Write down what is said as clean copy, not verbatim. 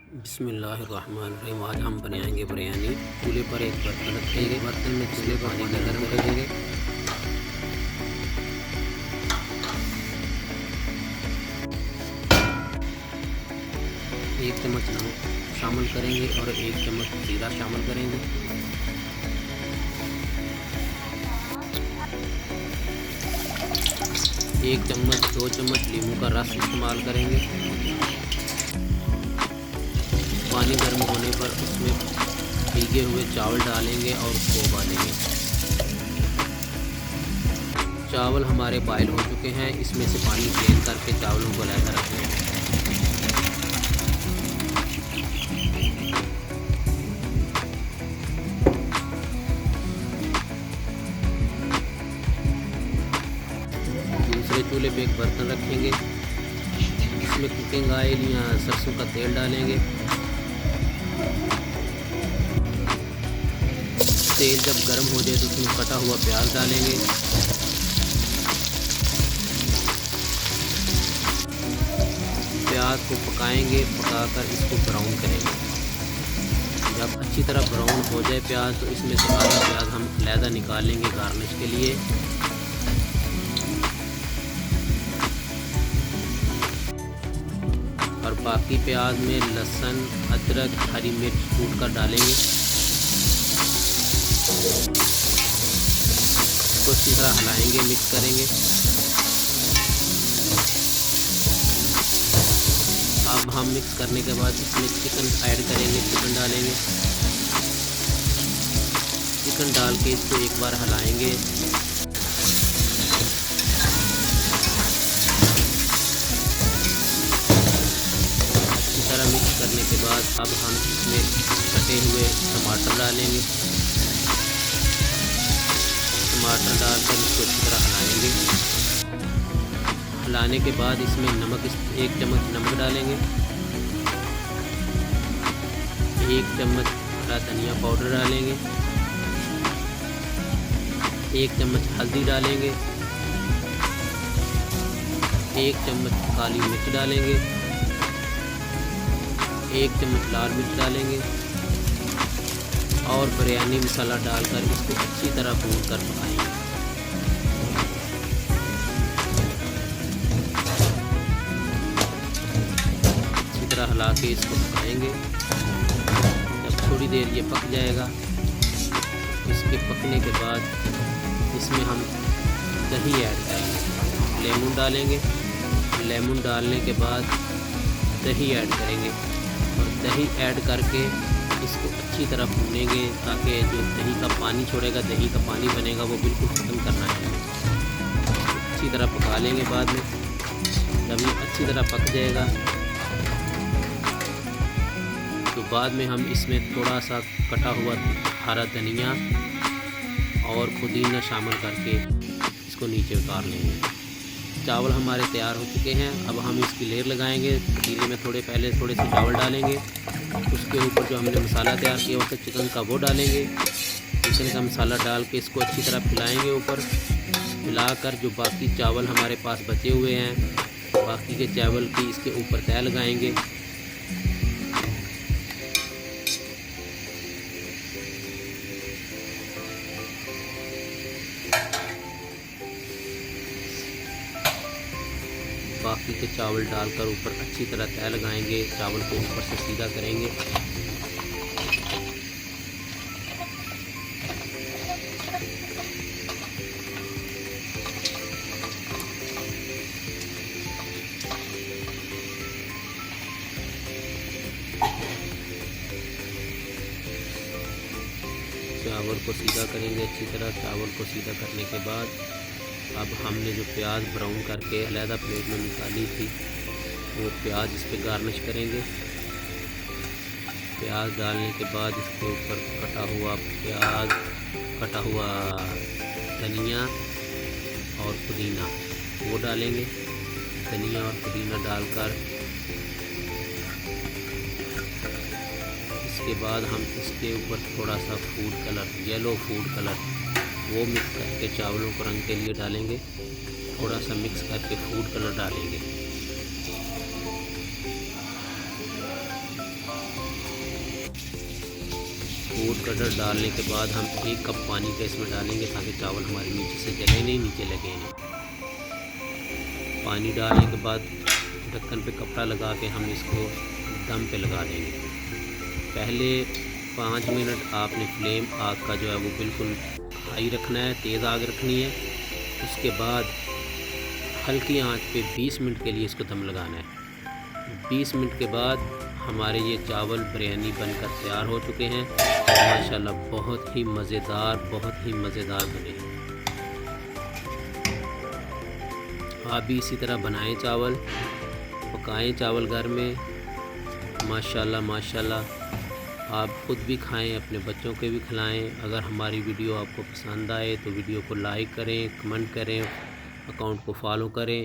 बिस्मिल्लाहिर्रहमानिर्रहीम। आज हम बनाएंगे बिरयानी। चूल्हे पर एक बर्तन रखेंगे। बर्तन में चूल्हे पानी का गर्म करेंगे। एक चम्मच नमक शामिल करेंगे और एक चम्मच जीरा शामिल करेंगे। एक चम्मच 2 चम्मच नींबू का रस इस्तेमाल करेंगे। पानी गर्म होने पर उसमें भीगे हुए चावल डालेंगे और उसको उबालेंगे। चावल हमारे बॉयल हो चुके हैं। इसमें से पानी ड्रेन करके चावलों को अलग रख लेंगे। दूसरे चूल्हे पे एक बर्तन रखेंगे। इसमें कुकिंग ऑयल या सरसों का तेल डालेंगे। तेल जब गर्म हो जाए तो उसमें कटा हुआ प्याज डालेंगे। प्याज को पकाएंगे, पकाकर इसको ब्राउन करेंगे। जब अच्छी तरह ब्राउन हो जाए प्याज तो इसमें से आधा प्याज हम अलहदा निकाल लेंगे गार्निश के लिए। और बाकी प्याज में लहसुन, अदरक, हरी मिर्च कूट कर डालेंगे। इसको अच्छी तरह हिलाएंगे, मिक्स करेंगे। अब हम मिक्स करने के बाद इसमें चिकन ऐड करेंगे। चिकन डालेंगे। चिकन डाल के इसको एक बार हिलाएंगे। अच्छी तरह मिक्स करने के बाद अब हम इसमें कटे हुए टमाटर डालेंगे। टमाटर डालकर इसको अच्छी तरह हिलाएंगे। हिलाने के बाद इसमें नमक, 1 चम्मच नमक डालेंगे। 1 चम्मच हरा धनिया पाउडर डालेंगे। 1 चम्मच हल्दी डालेंगे। 1 चम्मच काली मिर्च डालेंगे। 1 चम्मच लाल मिर्च डालेंगे और बिरयानी मसाला डालकर इसको अच्छी तरह भून कर पकाएंगे। हिला के इसको पकाएंगे। जब थोड़ी देर ये पक जाएगा, इसके पकने के बाद इसमें हम दही ऐड करेंगे। लेमन डालेंगे। लेमन डालने के बाद दही ऐड करेंगे और दही ऐड करके इसको अच्छी तरह भूनेंगे ताकि जो दही का पानी छोड़ेगा, दही का पानी बनेगा, वो बिल्कुल ख़त्म करना है। अच्छी तरह पका लेंगे। बाद में जब ये अच्छी तरह पक जाएगा तो बाद में हम इसमें थोड़ा सा कटा हुआ हरा धनिया और पुदीना शामिल करके इसको नीचे उतार लेंगे। चावल हमारे तैयार हो चुके हैं। अब हम इसकी लेयर लगाएंगे। पतीले में थोड़े से चावल डालेंगे। उसके ऊपर जो हमने मसाला तैयार किया होता है चिकन का, वो डालेंगे। चिकन का मसाला डाल के इसको अच्छी तरह फैलाएंगे। ऊपर फैलाकर जो बाकी चावल हमारे पास बचे हुए हैं, बाकी के चावल की इसके ऊपर तह लगाएंगे। बाकी के चावल डालकर ऊपर अच्छी तरह तह लगाएंगे। चावल को ऊपर से सीधा करेंगे। चावल को सीधा करेंगे अच्छी तरह। चावल को सीधा करने के बाद अब हमने जो प्याज ब्राउन करके अलहदा प्लेट में निकाली थी, वो प्याज इस पर गार्निश करेंगे। प्याज डालने के बाद इसके ऊपर कटा हुआ प्याज, कटा हुआ धनिया और पुदीना वो डालेंगे। धनिया और पुदीना डालकर इसके बाद हम इसके ऊपर थोड़ा सा food colour, yellow food colour, वो मिक्स करके चावलों को रंग के लिए डालेंगे। थोड़ा सा मिक्स करके फूड कलर डालेंगे। फूड कलर डालने के बाद हम 1 कप पानी का इसमें डालेंगे ताकि चावल हमारे नीचे से जले नहीं, नीचे लगे नहीं। पानी डालने के बाद ढक्कन पे कपड़ा लगा के हम इसको दम पे लगा देंगे। पहले 5 मिनट आपने फ्लेम आग का जो है वो बिल्कुल हाई रखना है, तेज़ आग रखनी है। उसके बाद हल्की आंच पे 20 मिनट के लिए इसको दम लगाना है। 20 मिनट के बाद हमारे ये चावल बिरयानी बनकर तैयार हो चुके हैं। माशाल्लाह बहुत ही मज़ेदार बने हैं। आप भी इसी तरह बनाएं चावल, पकाएं चावल घर में। माशाल्लाह आप ख़ुद भी खाएं, अपने बच्चों के भी खिलाएं। अगर हमारी वीडियो आपको पसंद आए तो वीडियो को लाइक करें, कमेंट करें, अकाउंट को फॉलो करें।